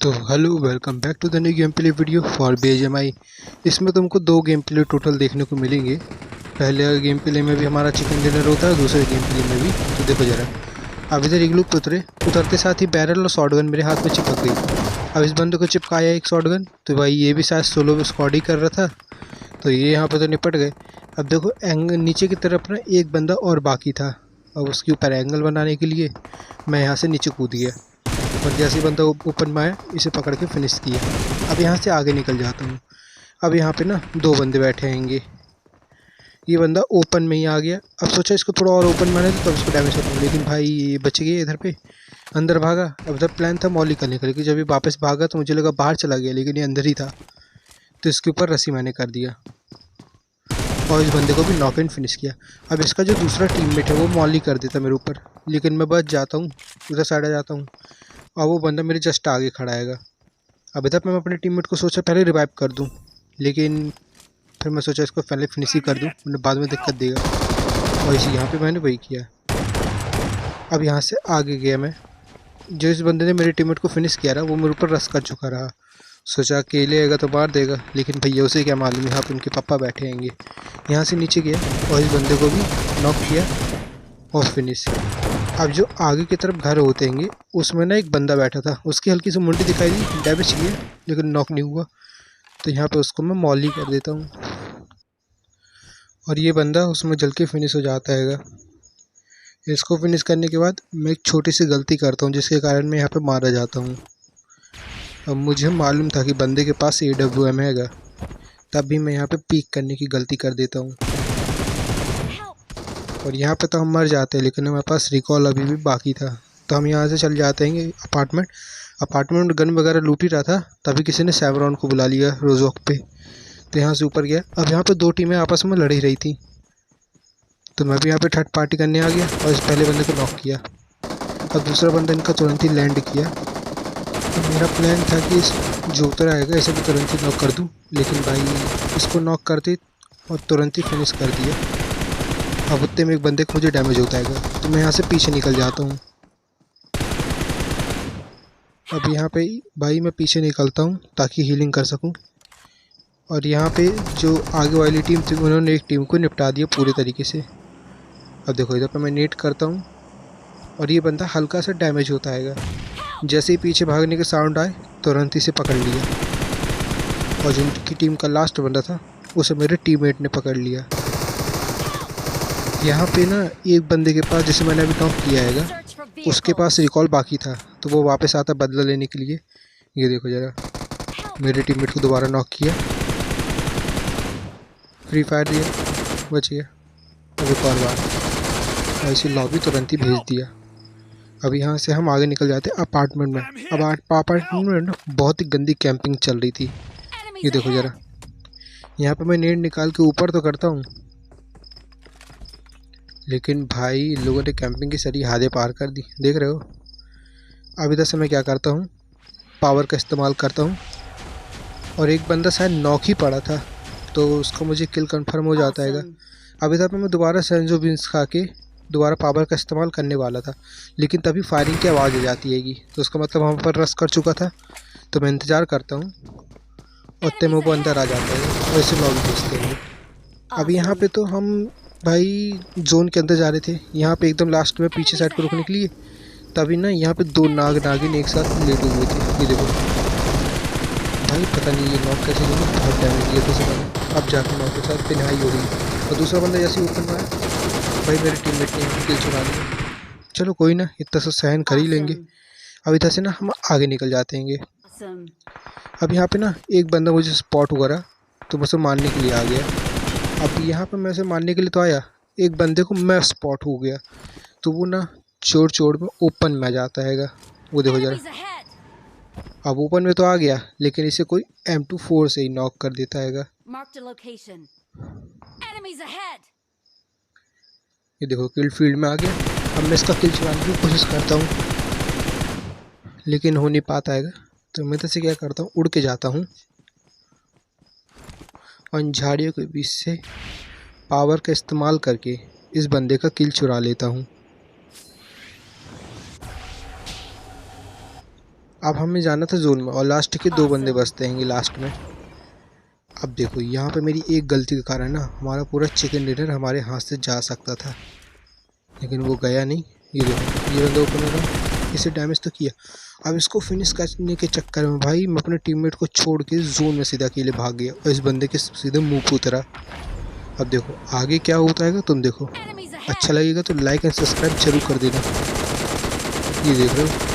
तो hello welcome back to the new game play video for BGMI। इसमें तुमको दो गेम प्ले टोटल देखने को मिलेंगे। पहले गेम प्ले में भी हमारा चिकन डिनर होता है, दूसरे गेम प्ले में भी। तो देखो जरा, अब इधर इग्लू पे उतरते साथ ही बैरल और शॉटगन मेरे हाथ में चिपक गई। अब इस बंदे को चिपकाया एक शॉटगन, तो भाई ये भी शायद सोलो स्क्वाड ही कर रहा था, तो ये यहाँ पे तो निपट गए। अब देखो नीचे की तरफ ना एक बंदा और बाकी था। अब उसके ऊपर एंगल बनाने के लिए मैं यहाँ से नीचे कूद गया और जैसे ही बंदा ओपन में आया इसे पकड़ के फिनिश किया। अब यहाँ से आगे निकल जाता हूँ। अब यहाँ पे ना दो बंदे बैठे हैंगे। ये बंदा ओपन में ही आ गया। अब सोचा इसको थोड़ा और ओपन मारे तो तब इसको डैमेज करूँ, लेकिन भाई ये बच गए इधर पे, अंदर भागा। अब इधर प्लान था मॉली करने का, लेकिन जब ये वापस भागा तो मुझे लगा बाहर चला गया, लेकिन ये अंदर ही था। तो इसके ऊपर रस्सी मैंने कर दिया और इस बंदे को भी नॉक एंड फिनिश किया। अब इसका जो दूसरा टीममेट है वो मॉली कर देता मेरे ऊपर, लेकिन मैं बच जाता हूँ, उधर साइड आ जाता हूँ और वो बंदा मेरे जस्ट आगे खड़ा हैगा। अब इधर मैं अपने टीममेट को सोचा पहले रिवाइव कर दूं, लेकिन फिर मैं सोचा इसको पहले फिनिश ही कर दूं, वरना बाद में दिक्कत देगा। और इसी यहाँ पे मैंने वही किया। अब यहाँ से आगे गया मैं। जो इस बंदे ने मेरे टीममेट को फिनिश किया रहा वो मेरे ऊपर रस कर चुका रहा। सोचा अकेले आएगा तो मार देगा, लेकिन भैया उसे क्या मालूम यहाँ पे उनके पापा बैठे हैंगे। यहाँ से नीचे गया और इस बंदे को भी नॉक किया और फिनिश। अब जो आगे की तरफ घर होते हैं उसमें ना एक बंदा बैठा था, उसकी हल्की सी मुंडी दिखाई दी, डैमेज किया लेकिन नॉक नहीं हुआ। तो यहाँ पे उसको मैं मॉली कर देता हूँ और ये बंदा उसमें जल के फिनिश हो जाता है। इसको फिनिश करने के बाद मैं एक छोटी सी गलती करता हूँ जिसके कारण मैं यहाँ पे मारा जाता हूँ। अब मुझे मालूम था कि बंदे के पास AWM हैगा, तब भी मैं यहाँ पे पीक करने की गलती कर देता हूँ और यहाँ पे तो हम मर जाते हैं, लेकिन हमारे पास रिकॉल अभी भी बाकी था। तो हम यहाँ से चल जाते हैं अपार्टमेंट में गन वगैरह लूट ही रहा था, तभी किसी ने सैवरॉन को बुला लिया रोजॉक पे। तो यहाँ से ऊपर गया। अब यहाँ पे दो टीमें आपस में लड़ ही रही थी, तो मैं भी यहाँ पे थर्ड पार्टी करने आ गया और इस पहले बंदे को नॉक किया। अब दूसरा बंदा इनका तुरंत ही लैंड किया। तो मेरा प्लान था कि इस जो उतर आएगा इसे भी तुरंत ही नॉक कर दूँ, लेकिन भाई इसको नॉक करते और तुरंत ही फिनिश कर दिया। अब उतने में एक बंदे को मुझे डैमेज होता है, तो मैं यहाँ से पीछे निकल जाता हूँ। अब यहाँ पे भाई मैं पीछे निकलता हूँ ताकि हीलिंग कर सकूँ। और यहाँ पे जो आगे वाली टीम थी उन्होंने एक टीम को निपटा दिया पूरे तरीके से। अब देखो इधर पे मैं नेट करता हूँ और ये बंदा हल्का सा डैमेज होता है। जैसे ही पीछे भागने के साउंड आए तुरंत ही से पकड़ लिया और जिनकी टीम का लास्ट बंदा था उसे मेरे टीममेट ने पकड़ लिया। यहाँ पे ना एक बंदे के पास, जिसे मैंने अभी नॉक किया है, उसके पास रिकॉल बाकी था, तो वो वापस आता बदला लेने के लिए। ये देखो जरा, मेरे टीममेट को दोबारा नॉक किया, फ्री फायर दिया, बच गया। अब एक और बार ऐसी लॉबी तुरंत ही भेज दिया। अब यहाँ से हम आगे निकल जाते हैं अपार्टमेंट में। अब अपार्टमेंट में ना बहुत ही गंदी कैंपिंग चल रही थी। ये देखो जरा, यहाँ पे मैं नेट निकाल के ऊपर तो करता हूँ, लेकिन भाई इन लोगों ने कैंपिंग की सारी हदें पार कर दी, देख रहे हो। अब इधर से मैं क्या करता हूँ, पावर का इस्तेमाल करता हूँ और एक बंदा शायद नॉक ही पड़ा था, तो उसको मुझे किल कंफर्म हो जाता है। अब इधर पे मैं दोबारा सेंजो बीन्स खा के दोबारा पावर का इस्तेमाल करने वाला था, लेकिन तभी फायरिंग की आवाज़ आ जाती हैगी, तो उसका मतलब वहाँ पर रश कर चुका था। तो मैं इंतज़ार करता हूँ और उतने में वो अंदर आ जाता है और इसे लॉबी भेजते हैं। अब यहाँ पे तो हम भाई जोन के अंदर जा रहे थे, यहाँ पे एकदम लास्ट में पीछे साइड को रुकने के लिए, तभी ना यहाँ पे दो नागिन एक साथ लेटे हुए थे। ये देखो भाई, पता नहीं ये नॉक कैसे हुआ, बहुत डैमेज दिया था मैंने। अब जाके नॉक के साथ पिनाई हो गई और दूसरा बंदा जैसे ही ऊपर में आया, भाई मेरे टीममेट ने किल चुरा लिया। चलो कोई ना, इतना सा सहन कर ही लेंगे। अब इधर से ना हम आगे निकल जाते हैं। अब यहाँ पे ना एक बंदा मुझे स्पॉट हुआ रहा, तो मुझसे मारने के लिए आ गया। अब यहाँ पे मैं उसे मारने के लिए तो आया, एक बंदे को मैं स्पॉट हो गया, तो वो ना चोर में ओपन में आ जाता है। वो देखो जरा, अब ओपन में तो आ गया, लेकिन इसे कोई M24 से ही नॉक कर देता है। ये देखो किल फील्ड में आ गया। अब मैं इसका किल चुराने की कोशिश करता हूँ, लेकिन हो नहीं पाता है। तो मैं तो से क्या करता हूँ, उड़ के जाता हूँ और इन झाड़ियों के बीच से पावर का इस्तेमाल करके इस बंदे का किल चुरा लेता हूँ। अब हमें जाना था जोन में और लास्ट के 2 बंदे बचते हैं लास्ट में। अब देखो यहाँ पे मेरी एक गलती के कारण ना हमारा पूरा चिकन डिनर हमारे हाथ से जा सकता था, लेकिन वो गया नहीं। ये देखो ये बंदा ओपन हो रहा, इसे डैमेज तो किया। अब इसको फिनिश करने के चक्कर में भाई मैं अपने टीममेट को छोड़ के जोन में सीधा अकेले भाग गया और इस बंदे के सीधे मुंह पे उतरा। अब देखो आगे क्या होता है तुम देखो। अच्छा लगेगा तो लाइक एंड सब्सक्राइब जरूर कर देना। ये देख रहे हो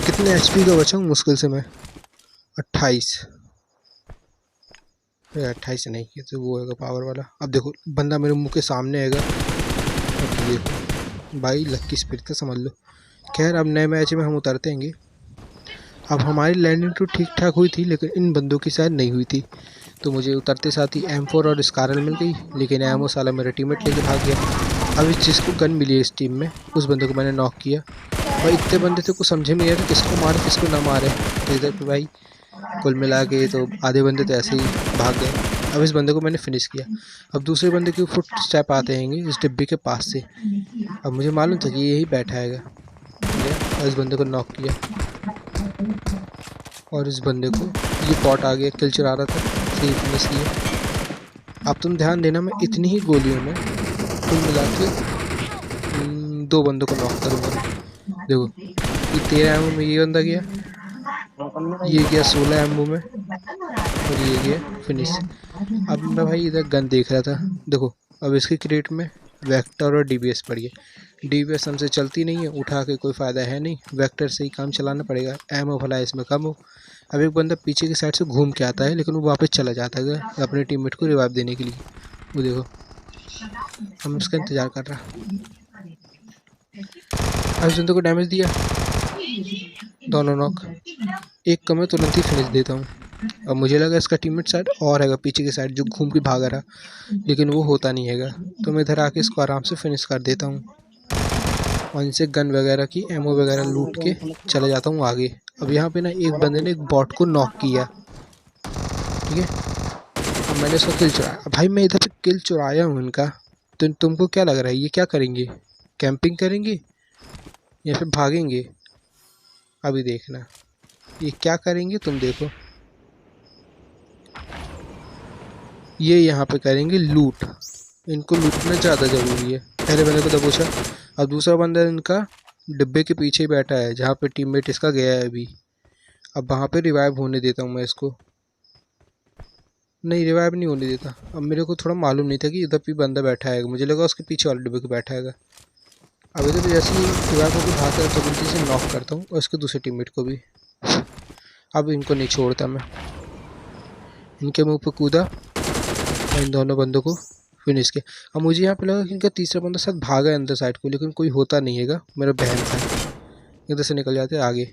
कितने एचपी का बचा हूँ मुश्किल से मैं 28। 28 नहीं, ये तो वो है पावर वाला। अब देखो बंदा मेरे मुंह के सामने आएगा। अब देखो भाई लक्की स्पिरिट था समझ लो। खैर अब नए मैच में हम उतरते हैं। अब हमारी लैंडिंग तो ठीक ठाक हुई थी, लेकिन इन बंदों की शायद नहीं हुई थी, तो मुझे उतरते साथ ही M4 और स्कारल मिल गई, लेकिन एमओ साला मेरा टीममेट लेके भाग गया। अब जिसको गन मिली है इस टीम में उस बंदे को मैंने नॉक किया। भाई इतने बंदे थे कुछ समझे में नहीं आ रहा किसको मारे किसको ना मारे। तो इधर पे भाई कुल मिला के तो आधे बंदे तो ऐसे ही भाग गए। अब इस बंदे को मैंने फिनिश किया। अब दूसरे बंदे के फुट स्टेप आते हैं इस डिब्बे के पास से। अब मुझे मालूम था कि यही बैठा है और इस बंदे को नॉक किया और इस बंदे को ये पॉट आ गया, किल चुरा रहा था, सही फिनिश किया। अब तुम ध्यान देना मैं इतनी ही गोलियों में कुल मिला के 2 बंदों को नॉक करूँगा। देखो ये 13 एमओ में ये बंदा गया, ये गया 16 एमओ में और ये गया फिनिश। अब मैं भाई इधर गन देख रहा था। देखो अब इसकी क्रेट में वेक्टर और डीबीएस पड़ी है। डीबीएस हमसे चलती नहीं है, उठा के कोई फ़ायदा है नहीं, वेक्टर से ही काम चलाना पड़ेगा। एमओ भला इसमें कम हो। अब एक बंदा पीछे की साइड से घूम के आता है, लेकिन वो वापस चला जाता है अपने टीममेट को रिवाइव देने के लिए। वो देखो हम उसका इंतज़ार कर रहा। अब इस बंदे को डैमेज दिया, दोनों नॉक, एक कम है तुरंत ही फिनिश देता हूँ। अब मुझे लगा इसका टीममेट साइड और हैगा पीछे की साइड जो घूम के भागा रहा, लेकिन वो होता नहीं हैगा, तो मैं इधर आके इसको आराम से फिनिश कर देता हूँ और इनसे गन वगैरह की एमओ वगैरह लूट के चला जाता हूँ आगे। अब यहाँ पे ना एक बंदे ने एक बॉट को नॉक किया, ठीक है। अब मैंने उसका किल चुराया। भाई मैं इधर पे किल चुराया हूँ इनका, तो तुमको क्या लग रहा है ये क्या करेंगे, कैंपिंग करेंगे या फिर भागेंगे? अभी देखना ये क्या करेंगे, तुम देखो। ये यहाँ पे करेंगे लूट, इनको लूटना ज़्यादा ज़रूरी है। पहले बंदे को दबोचा। अब दूसरा बंदा इनका डिब्बे के पीछे ही बैठा है जहाँ पे टीममेट इसका गया है अभी। अब वहाँ पे रिवाइव होने देता हूँ मैं इसको। नहीं रिवाइव नहीं होने देता। अब मेरे को थोड़ा मालूम नहीं था कि इधर भी बंदा बैठा है, मुझे लगा उसके पीछे वाले डिब्बे के बैठा है। अब इधर जैसे ही रिवाइव होकर भागता है तो जल्दी से नॉक करता हूँ और इसके दूसरे टीममेट को भी। अब इनको नहीं छोड़ता मैं, इनके मुँह पर कूदा और इन दोनों बंदों को फिनिश किया। अब मुझे यहाँ पे लगा कि इनका तीसरा बंदा शायद भागा है अंदर साइड को, लेकिन कोई होता नहीं हैगा, मेरा बहन था। इधर से निकल जाते आगे।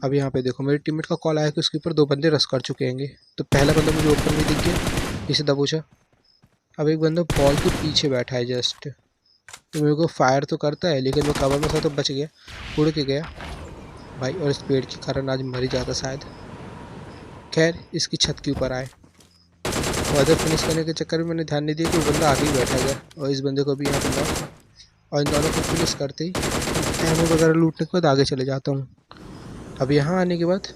अब यहाँ पे देखो मेरे टीममेट का कॉल आया कि उसके ऊपर 2 बंदे रश कर चुके हैं। तो पहला बंदा मुझे ओपन में दिख गया, इसे दबोचा। अब एक बंदा बॉल के पीछे बैठा है जस्ट, तो मेरे को फायर तो करता है, लेकिन वो कवर में था तो बच गया, उड़ के गया भाई। और इस पेड़ के कारण आज मर ही जाता शायद। खैर इसकी छत के ऊपर आए और इधर फिनिश करने के चक्कर में मैंने ध्यान नहीं दिया कि वो बंदा आगे ही बैठा गया और इस बंदे को भी यहाँ पर लॉक। और इन दोनों को फिनिश करते ही एमओ वगैरह लूटने के बाद आगे चले जाता हूँ। अब यहाँ आने के बाद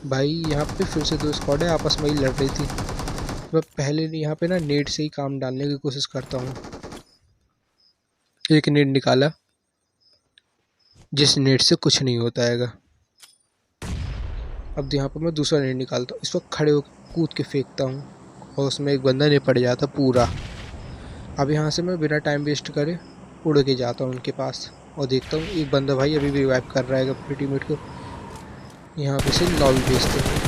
भाई यहाँ पे फिर से 2 स्क्वाड है आपस में ही लड़ रही थी। मैं पहले यहाँ पे ना नेट से ही काम डालने की कोशिश करता हूँ। एक नेट निकाला जिस नेट से कुछ नहीं होता हैगा। अब यहाँ पर मैं दूसरा नेट निकालता हूँ, इस वक्त खड़े होकर कूद के फेंकता हूँ और उसमें एक बंदा निपट जाता पूरा। अब यहाँ से मैं बिना टाइम वेस्ट करे उड़ के जाता हूँ उनके पास और देखता हूँ एक बंदा भाई अभी भी रिवाइव कर रहा है अपने टीममेट को। यहाँ पे से लॉबी भेजते हैं।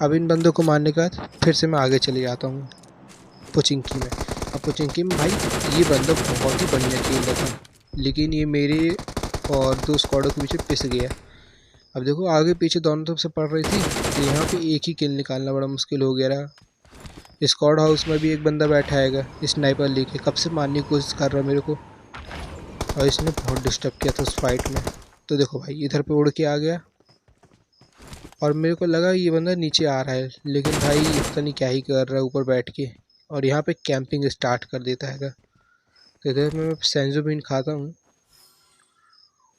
अब इन बंदों को मारने के बाद फिर से मैं आगे चले जाता हूँ पोचिंकी में। अब पोचिंकी में भाई ये बंदा बहुत ही बढ़िया खेल रहा था, लेकिन ये मेरे और 2 स्क्वाडों के पीछे पिस गया। अब देखो आगे पीछे दोनों तरफ से पड़ रही थी, तो यहाँ पे एक ही किल निकालना बड़ा मुश्किल हो गया रहा। स्क्वाड हाउस में भी एक बंदा बैठा हैगा स्नाइपर लेके, कब से मारने की कोशिश कर रहा है मेरे को, और इसने बहुत डिस्टर्ब किया था उस फाइट में। तो देखो भाई इधर पे उड़ के आ गया और मेरे को लगा ये बंदा नीचे आ रहा है, लेकिन भाई पता नहीं क्या ही कर रहा है ऊपर बैठ के, और यहाँ पे कैंपिंग स्टार्ट कर देता हैगा। तो इधर मैं सेंजो बीन खाता हूँ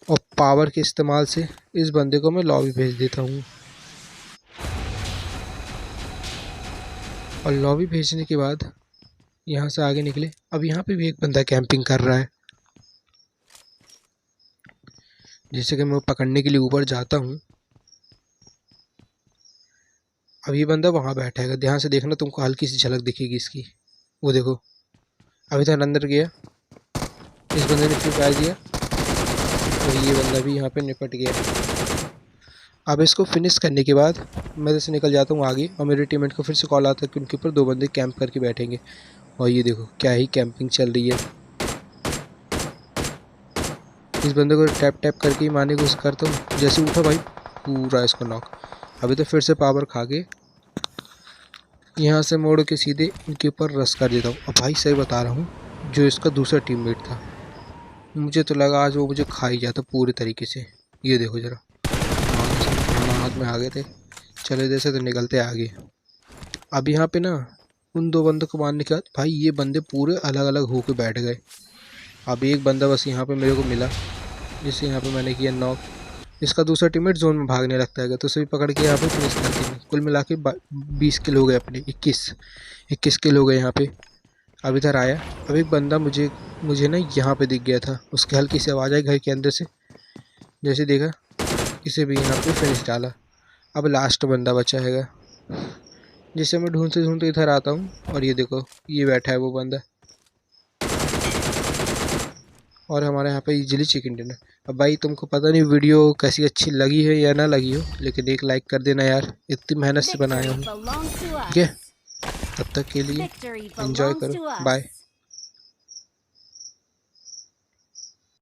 और पावर के इस्तेमाल से इस बंदे को मैं लॉबी भेज देता हूँ। और लॉबी भेजने के बाद यहाँ से आगे निकले। अब यहाँ पे भी एक बंदा कैंपिंग कर रहा है, जिसे कि मैं पकड़ने के लिए ऊपर जाता हूँ। अब ये बंदा वहाँ बैठा है, ध्यान से देखना, तुमको हल्की सी झलक दिखेगी इसकी। वो देखो, अभी तक अंदर गया, इस बंदे ने फ्री फायर दिया और ये बंदा भी यहाँ पे निपट गया। अब इसको फिनिश करने के बाद मैं जैसे निकल जाता हूँ आगे, और मेरे टीममेट को फिर से कॉल आता है कि उनके ऊपर 2 बंदे कैंप करके बैठेंगे। और ये देखो क्या ही कैंपिंग चल रही है। इस बंदे को टैप टैप करके ही मारने की कोशिश करता हूँ। जैसे उठा भाई, पूरा इसको नॉक। अभी तो फिर से पावर खा के यहाँ से मोड़ के सीधे इनके ऊपर रश कर देता हूँ। अब भाई सही बता रहा हूँ, जो इसका दूसरा टीममेट था, मुझे तो लगा आज वो मुझे खा ही जाता पूरे तरीके से। ये देखो जरा, हाथ में आ गए थे, चले जैसे तो निकलते आगे। अब यहाँ पे ना उन 2 बंदों को मारने के बाद भाई ये बंदे पूरे अलग अलग होके बैठ गए। अब एक बंदा बस यहाँ पे मेरे को मिला, जिससे यहाँ पे मैंने किया नॉक। इसका दूसरा टीममेट जोन में भागने लगता है, तो उसे भी पकड़ के यहाँ पे फिनिश कर दिया। कुल मिला के 20 किल हो गए अपने, 21 किल हो गए यहाँ पे। अब इधर आया, अब एक बंदा मुझे ना यहाँ पे दिख गया था। उसकी हल्की सी आवाज़ आई घर के अंदर से, जैसे देखा इसे भी यहाँ पे फिनिश डाला। अब लास्ट बंदा बचा हैगा, जिसे मैं ढूंढते ढूंढते इधर आता हूँ। और ये देखो ये बैठा है वो बंदा, और हमारे यहाँ पे इजीली चिकन डिनर। अब भाई तुमको पता नहीं वीडियो कैसी अच्छी लगी है या ना लगी हो, लेकिन एक लाइक कर देना यार, इतनी मेहनत से बनाया हूँ। ठीक है, तब तक के लिए एंजॉय करो, बाय।